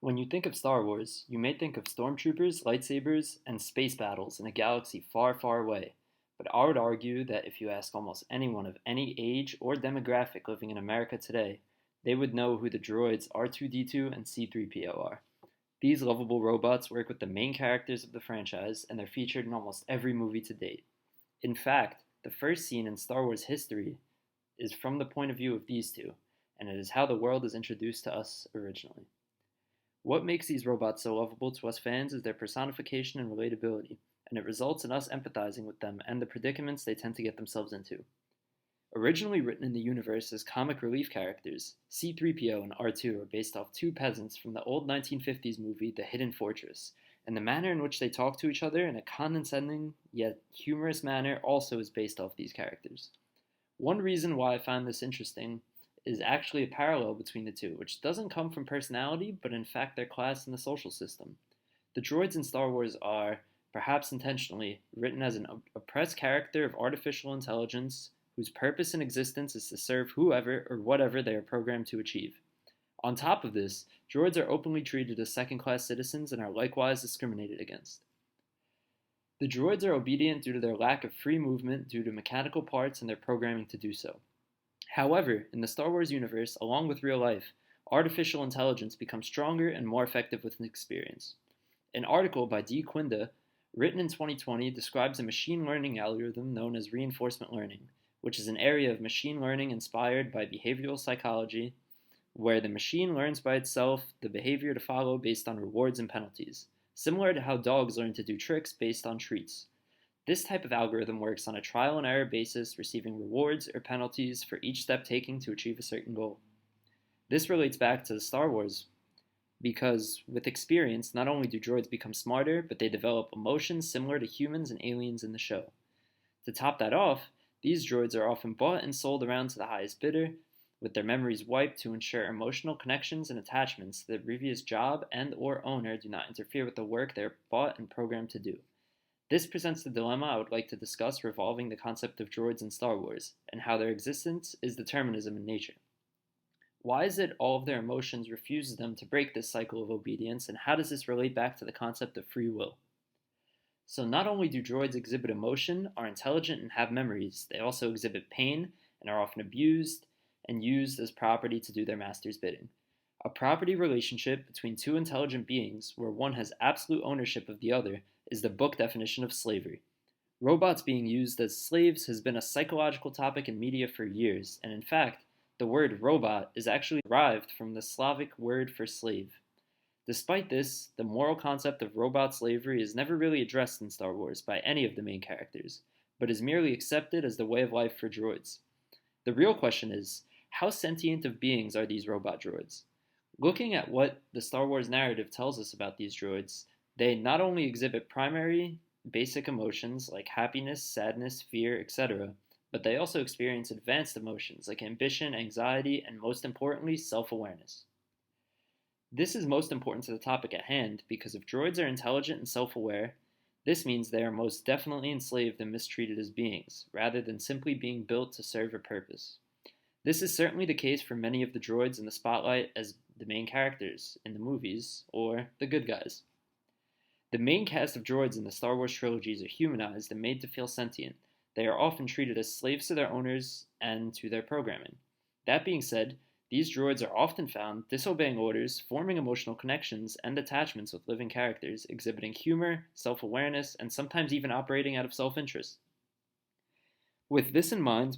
When you think of Star Wars, you may think of stormtroopers, lightsabers, and space battles in a galaxy far, far away. But I would argue that if you ask almost anyone of any age or demographic living in America today, they would know who the droids R2D2 and C3PO are. These lovable robots work with the main characters of the franchise, and they're featured in almost every movie to date. In fact, the first scene in Star Wars history is from the point of view of these two, and it is how the world is introduced to us originally. What makes these robots so lovable to us fans is their personification and relatability, and it results in us empathizing with them and the predicaments they tend to get themselves into. Originally written in the universe as comic relief characters, C3PO and R2 are based off two peasants from the old 1950s movie The Hidden Fortress, and the manner in which they talk to each other in a condescending yet humorous manner also is based off these characters. One reason why I find this interesting is actually a parallel between the two, which doesn't come from personality, but in fact their class in the social system. The droids in Star Wars are, perhaps intentionally, written as an oppressed character of artificial intelligence whose purpose in existence is to serve whoever or whatever they are programmed to achieve. On top of this, droids are openly treated as second-class citizens and are likewise discriminated against. The droids are obedient due to their lack of free movement due to mechanical parts and their programming to do so. However, in the Star Wars universe, along with real life, artificial intelligence becomes stronger and more effective with experience. An article by D. Quinda, written in 2020, describes a machine learning algorithm known as reinforcement learning, which is an area of machine learning inspired by behavioral psychology, where the machine learns by itself the behavior to follow based on rewards and penalties, similar to how dogs learn to do tricks based on treats. This type of algorithm works on a trial and error basis, receiving rewards or penalties for each step taken to achieve a certain goal. This relates back to Star Wars, because with experience, not only do droids become smarter, but they develop emotions similar to humans and aliens in the show. To top that off, these droids are often bought and sold around to the highest bidder, with their memories wiped to ensure emotional connections and attachments to the previous job and or owner do not interfere with the work they are bought and programmed to do. This presents the dilemma I would like to discuss revolving the concept of droids in Star Wars, and how their existence is determinism in nature. Why is it all of their emotions refuses them to break this cycle of obedience, and how does this relate back to the concept of free will? So not only do droids exhibit emotion, are intelligent, and have memories, they also exhibit pain, and are often abused and used as property to do their master's bidding. A property relationship between two intelligent beings, where one has absolute ownership of the other, is the book definition of slavery. Robots being used as slaves has been a psychological topic in media for years, and in fact, the word robot is actually derived from the Slavic word for slave. Despite this, the moral concept of robot slavery is never really addressed in Star Wars by any of the main characters, but is merely accepted as the way of life for droids. The real question is, how sentient of beings are these robot droids? Looking at what the Star Wars narrative tells us about these droids, they not only exhibit primary, basic emotions like happiness, sadness, fear, etc., but they also experience advanced emotions like ambition, anxiety, and most importantly, self-awareness. This is most important to the topic at hand because if droids are intelligent and self-aware, this means they are most definitely enslaved and mistreated as beings, rather than simply being built to serve a purpose. This is certainly the case for many of the droids in the spotlight as the main characters in the movies, or the good guys. The main cast of droids in the Star Wars trilogies are humanized and made to feel sentient. They are often treated as slaves to their owners and to their programming. That being said, these droids are often found disobeying orders, forming emotional connections and attachments with living characters, exhibiting humor, self-awareness, and sometimes even operating out of self-interest. With this in mind,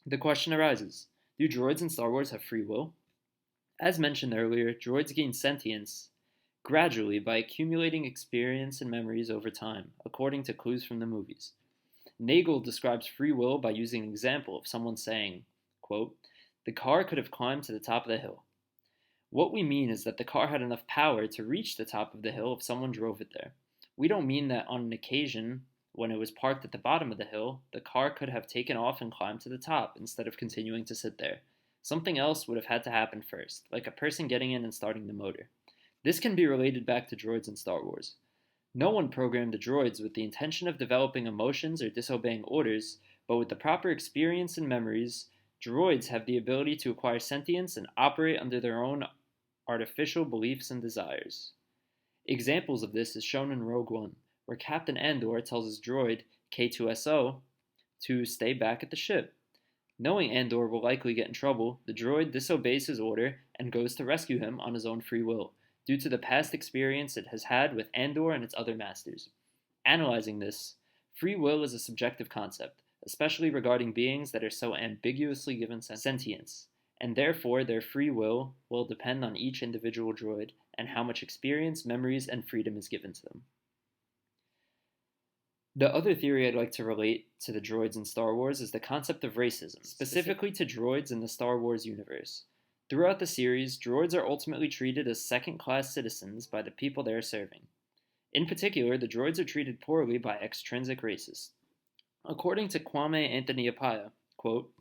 the question arises, do droids in Star Wars have free will? As mentioned earlier, droids gain sentience gradually by accumulating experience and memories over time, according to clues from the movies. Nagel describes free will by using an example of someone saying, quote, "The car could have climbed to the top of the hill." What we mean is that the car had enough power to reach the top of the hill if someone drove it there. We don't mean that on an occasion, when it was parked at the bottom of the hill, the car could have taken off and climbed to the top instead of continuing to sit there. Something else would have had to happen first, like a person getting in and starting the motor. This can be related back to droids in Star Wars. No one programmed the droids with the intention of developing emotions or disobeying orders, but with the proper experience and memories, droids have the ability to acquire sentience and operate under their own artificial beliefs and desires. Examples of this is shown in Rogue One, where Captain Andor tells his droid, K2SO, to stay back at the ship. Knowing Andor will likely get in trouble, the droid disobeys his order and goes to rescue him on his own free will, due to the past experience it has had with Andor and its other masters. Analyzing this, free will is a subjective concept, especially regarding beings that are so ambiguously given sentience, and therefore their free will depend on each individual droid and how much experience, memories, and freedom is given to them. The other theory I'd like to relate to the droids in Star Wars is the concept of racism, specifically to droids in the Star Wars universe. Throughout the series, droids are ultimately treated as second-class citizens by the people they are serving. In particular, the droids are treated poorly by extrinsic racists. According to Kwame Anthony Appiah, quote,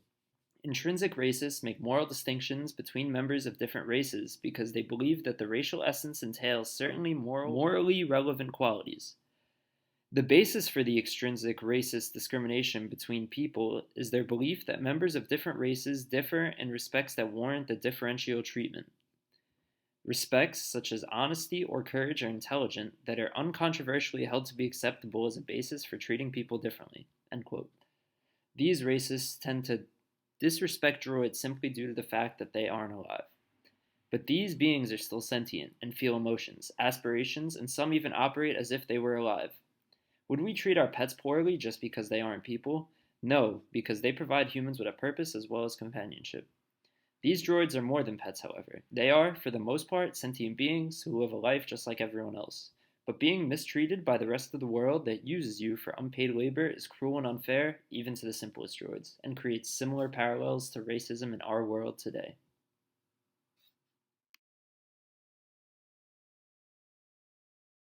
"Intrinsic racists make moral distinctions between members of different races because they believe that the racial essence entails certainly morally relevant qualities. The basis for the extrinsic racist discrimination between people is their belief that members of different races differ in respects that warrant the differential treatment. Respects such as honesty or courage or intelligence that are uncontroversially held to be acceptable as a basis for treating people differently." End quote. These racists tend to disrespect droids simply due to the fact that they aren't alive. But these beings are still sentient and feel emotions, aspirations, and some even operate as if they were alive. Would we treat our pets poorly just because they aren't people? No, because they provide humans with a purpose as well as companionship. These droids are more than pets, however. They are, for the most part, sentient beings who live a life just like everyone else. But being mistreated by the rest of the world that uses you for unpaid labor is cruel and unfair, even to the simplest droids, and creates similar parallels to racism in our world today.